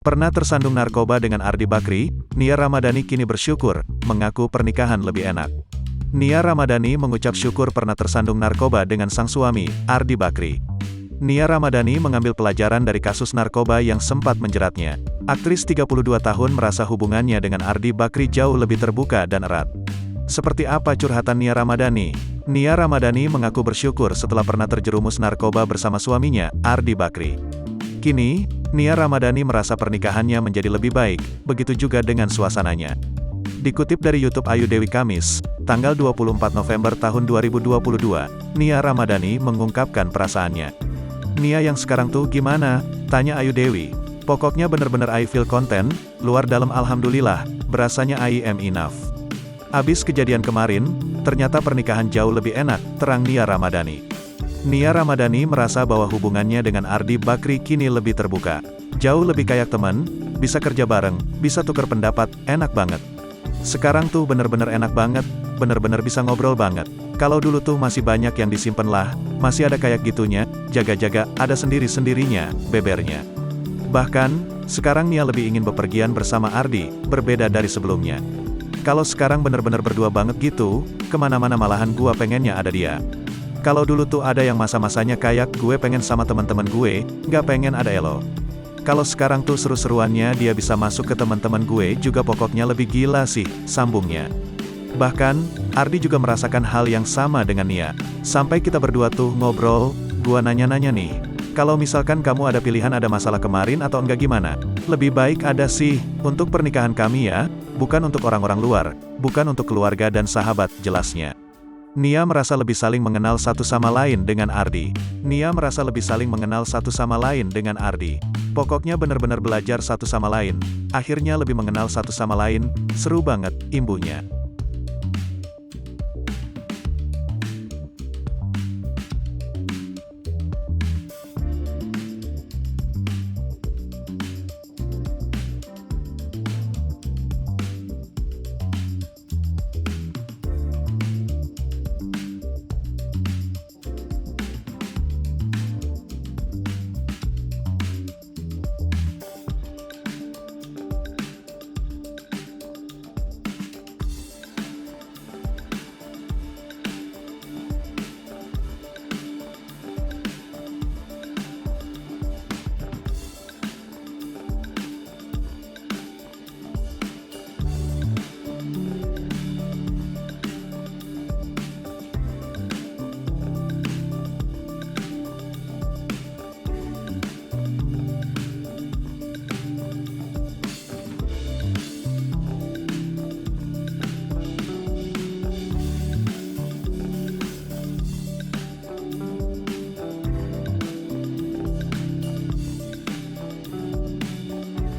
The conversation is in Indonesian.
Pernah tersandung narkoba dengan Ardi Bakri, Nia Ramadhani kini bersyukur, mengaku pernikahan lebih enak. Nia Ramadhani mengucap syukur pernah tersandung narkoba dengan sang suami, Ardi Bakri. Nia Ramadhani mengambil pelajaran dari kasus narkoba yang sempat menjeratnya. Aktris 32 tahun merasa hubungannya dengan Ardi Bakri jauh lebih terbuka dan erat. Seperti apa curhatan Nia Ramadhani? Nia Ramadhani mengaku bersyukur setelah pernah terjerumus narkoba bersama suaminya, Ardi Bakri. Kini, Nia Ramadhani merasa pernikahannya menjadi lebih baik, begitu juga dengan suasananya. Dikutip dari YouTube Ayu Dewi Kamis, tanggal 24 November tahun 2022, Nia Ramadhani mengungkapkan perasaannya. "Nia yang sekarang tuh gimana?" tanya Ayu Dewi. "Pokoknya bener-bener I feel content, luar dalam alhamdulillah, berasanya I am enough. Abis kejadian kemarin, ternyata pernikahan jauh lebih enak," terang Nia Ramadhani. Nia Ramadhani merasa bahwa hubungannya dengan Ardi Bakri kini lebih terbuka. Jauh lebih kayak teman, bisa kerja bareng, bisa tukar pendapat, enak banget. Sekarang tuh bener-bener enak banget, bener-bener bisa ngobrol banget. Kalau dulu tuh masih banyak yang disimpen lah, masih ada kayak gitunya, jaga-jaga, ada sendiri-sendirinya, bebernya. Bahkan, sekarang Nia lebih ingin bepergian bersama Ardi, berbeda dari sebelumnya. Kalau sekarang bener-bener berdua banget gitu, kemana-mana malahan gua pengennya ada dia. Kalau dulu tuh ada yang masa-masanya kayak gue pengen sama teman-teman gue, nggak pengen ada elo. Kalau sekarang tuh seru-seruannya dia bisa masuk ke teman-teman gue juga pokoknya lebih gila sih, sambungnya. Bahkan, Ardi juga merasakan hal yang sama dengan Nia. Sampai kita berdua tuh ngobrol, gua nanya-nanya nih. Kalau misalkan kamu ada pilihan ada masalah kemarin atau enggak gimana? Lebih baik ada sih, untuk pernikahan kami ya, bukan untuk orang-orang luar, bukan untuk keluarga dan sahabat, jelasnya. Nia merasa lebih saling mengenal satu sama lain dengan Ardi. Nia merasa lebih saling mengenal satu sama lain dengan Ardi. Pokoknya benar-benar belajar satu sama lain. Akhirnya lebih mengenal satu sama lain, seru banget, imbuhnya.